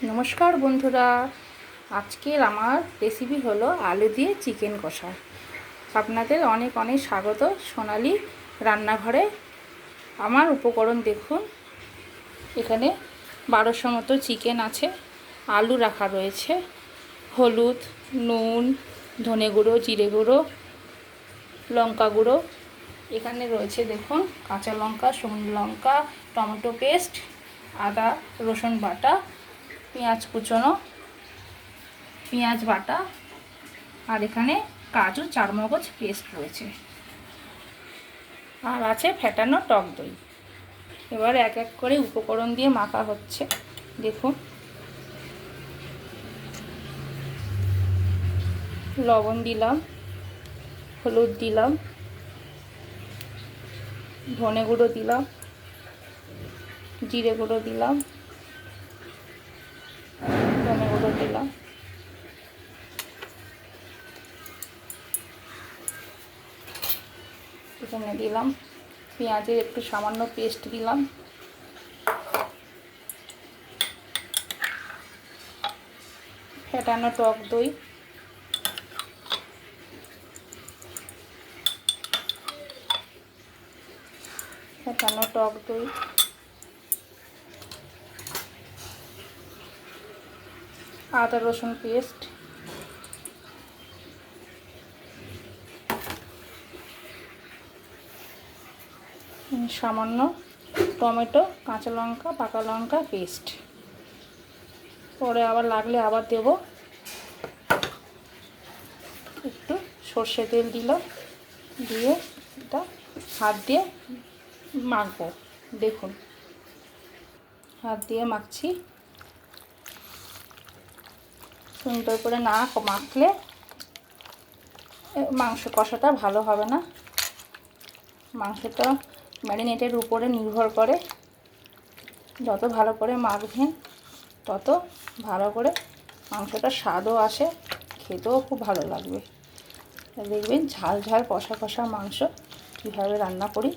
নমস্কার বন্ধুরা, আজকের আমার রেসিপি হলো আলু দিয়ে চিকেন কষা। আপনাদের অনেক অনেক স্বাগত সোনালি রান্নাঘরে। আমার উপকরণ দেখুন, এখানে 1200 মতো চিকেন আছে, আলু রাখা রয়েছে, হলুদ, নুন, ধনে গুঁড়ো, জিরে গুঁড়ো, লঙ্কা গুঁড়ো, এখানে রয়েছে দেখুন কাঁচা লঙ্কা, শুকনো লঙ্কা, টমেটো পেস্ট, আদা রসুন বাটা, পেঁয়াজ কুচনো, পেঁয়াজ বাটা, আর এখানে কাজু চারমগজ পেস্ট রয়েছে, আর আছে ফেটানো টক দই। এবার এক এক করে উপকরণ দিয়ে মাখা হচ্ছে। দেখুন, লবণ দিলাম, হলুদ দিলাম, ধনে গুঁড়ো দিলাম, জিরে গুঁড়ো দিলাম, ধনে গুঁড়ো দিলাম, এখানে দিলাম পেঁয়াজের একটু সামান্য পেস্ট দিলাম, ফেটানো টক দই, ফেটানো টক দই, আদা রসুন পেস্ট, সামান্য টমেটো, কাঁচা লঙ্কা, পাকা লঙ্কা পেস্ট। পরে আবার লাগলে আবার দেব। একটু সর্ষে তেল দিলাম, দিয়ে এটা হাত দিয়ে মাখবো। দেখুন, হাত দিয়ে মাখছি। সুন্দর করে না মাখলে মাংস কষাটা ভালো হবে না। মাংসটা ম্যারিনেটের উপরে নির্ভর করে, যত ভালো করে মাখবেন তত ভালো করে মাংসটা স্বাদও আসে, খেতেও খুব ভালো লাগবে। দেখবেন ঝাল ঝাল কষা কষা মাংস কীভাবে রান্না করি।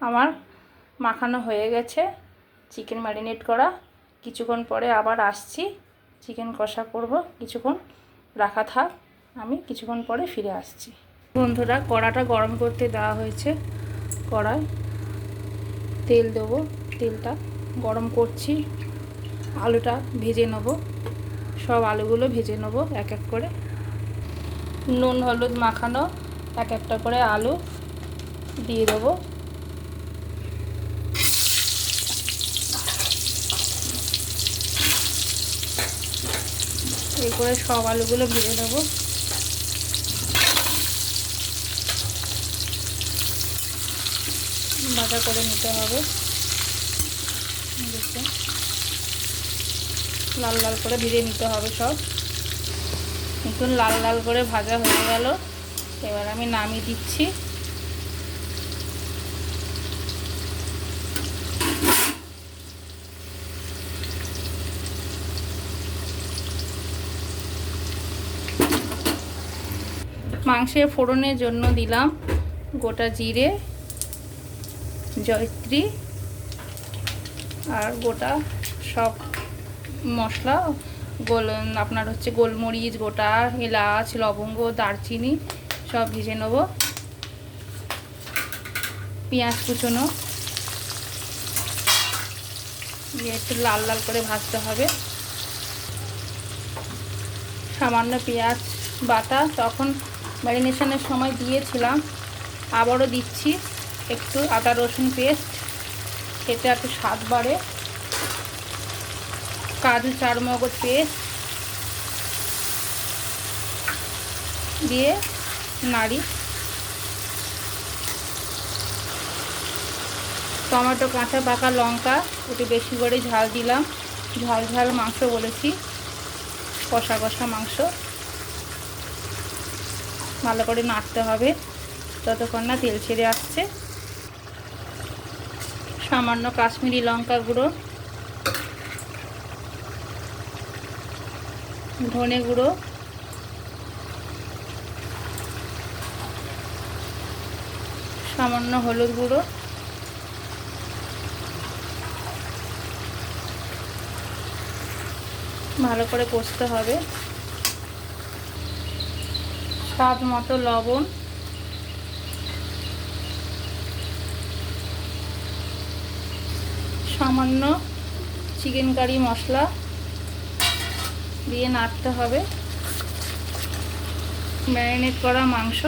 আমার মাখানো হয়ে গেছে, চিকেন ম্যারিনেট করা। কিছুক্ষণ পরে আবার আসছি, চিকেন কষা করব। কিছুক্ষণ রাখা থাক, আমি কিছুক্ষণ পরে ফিরে আসছি। বন্ধুরা, কড়াটা গরম করতে দেওয়া হয়েছে। কড়ায় তেল দেবো, তেলটা গরম করছি। আলুটা ভেজে নেব, সব আলুগুলো ভেজে নেব এক এক করে। নুন হলুদ মাখানো এক একটা করে আলু দিয়ে দেবো। এই করে সব আলুগুলো ভেজে দেবো। ভাজা করে নিতে হবে। দেখুন, লাল লাল করে ভেজে নিতে হবে সব। দেখুন, লাল লাল করে ভাজা হয়ে গেল। এবার আমি নামিয়ে দিচ্ছি। মাংসের ফোড়নের জন্য দিলাম গোটা জিরে, জয়িত্রী আর গোটা সব মশলা, আপনার হচ্ছে গোলমরিচ, গোটা এলাচ, লবঙ্গ, দারচিনি সব ভেজে নেব। পেঁয়াজ কুচনো দিয়ে একটু লাল লাল করে ভাজতে হবে। সামান্য পেঁয়াজ বাটা তখন ম্যারিনেশনের সময় দিয়েছিলাম, আবারও দিচ্ছি একটু আদা রসুন পেস্ট, খেতে একটু স্বাদ বাড়ে। কাজু চারমগজ পেস্ট দিয়ে নাড়ি। টমেটো, কাঁচা পাকা লঙ্কা একটু বেশি করে ঝাল দিলাম। ঝাল ঝাল মাংস বলেছি, কষা কষা মাংস। ভালো করে নাড়তে হবে ততক্ষণ না তেল ছেড়ে আসছে। সামান্য কাশ্মীরি লঙ্কা গুঁড়ো, ধনে গুঁড়ো, সামান্য হলুদ গুঁড়ো, ভালো করে কষতে হবে। স্বাদ মতো লবণ, সামান্য চিকেন কারি মশলা দিয়ে নাড়তে হবে। ম্যারিনেট করা মাংস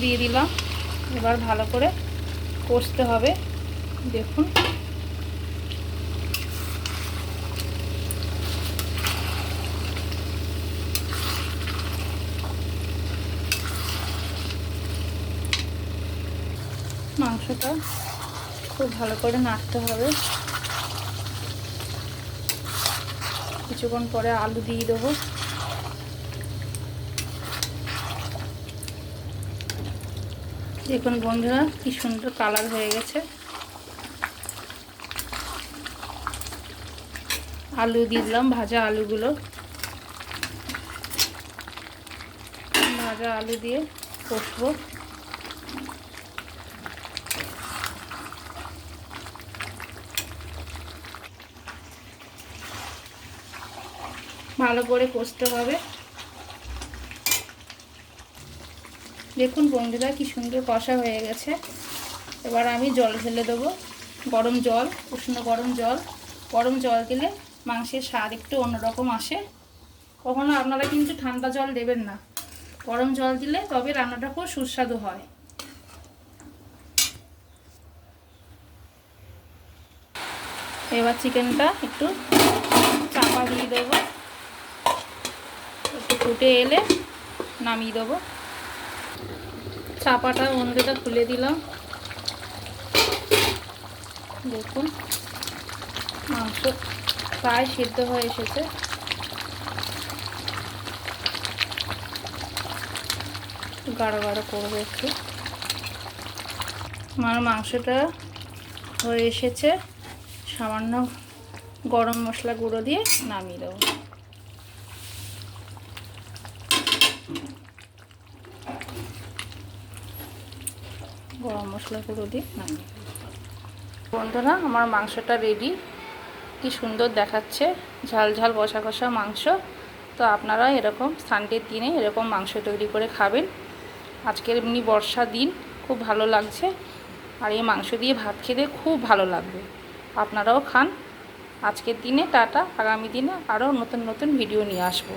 দিয়ে দিলাম, এবার ভালো করে কষতে হবে। দেখুন মাংসটা খুব ভালো করে নাড়তে হবে। কিছুক্ষণ পরে আলু দিয়ে দেবো। দেখুন বন্ধুরা কি সুন্দর কালার হয়ে গেছে। আলু দিয়ে দিলাম, ভাজা আলুগুলো। ভাজা আলু দিয়ে কষবো। ভালো করে কষতে হবে। দেখুন বন্ধুরা কি সুন্দর কষা হয়ে গেছে। এবার আমি জল ঢেলে দেবো, গরম জল, উষ্ণ গরম জল। গরম জল দিলে মাংসের স্বাদ একটু অন্যরকম আসে। কখনো আপনারা কিন্তু ঠান্ডা জল দেবেন না, গরম জল দিলে তবে রান্নাটা খুব সুস্বাদু হয়। এবার চিকেনটা একটু চাপা দিয়ে দেবো, একটু ফুটে এলে নামিয়ে দেবো। চাপাটা বন্ধুটা খুলে দিলাম। দেখুন মাংস প্রায় সিদ্ধ হয়ে এসেছে। গাঢ় গাঢ় করবো একটু। আমার মাংসটা হয়ে এসেছে। সামান্য গরম মশলা গুঁড়ো দিয়ে নামিয়ে দেবো। গরম মশলা গুঁড়ো দিয়ে নামিয়ে দেবো। বন্ধুরা আমার মাংসটা রেডি। কি সুন্দর দেখাচ্ছে, ঝাল ঝাল কষা কষা মাংস। তো আপনারা এরকম সানডের দিনে এরকম মাংস তৈরি করে খাবেন। আজকের এমনি বর্ষার দিন খুব ভালো লাগছে, আর এই মাংস দিয়ে ভাত খেতে খুব ভালো লাগবে। আপনারাও খান। আজকের দিনে টাটা, আগামী দিনে আরও নতুন নতুন ভিডিও নিয়ে আসবো।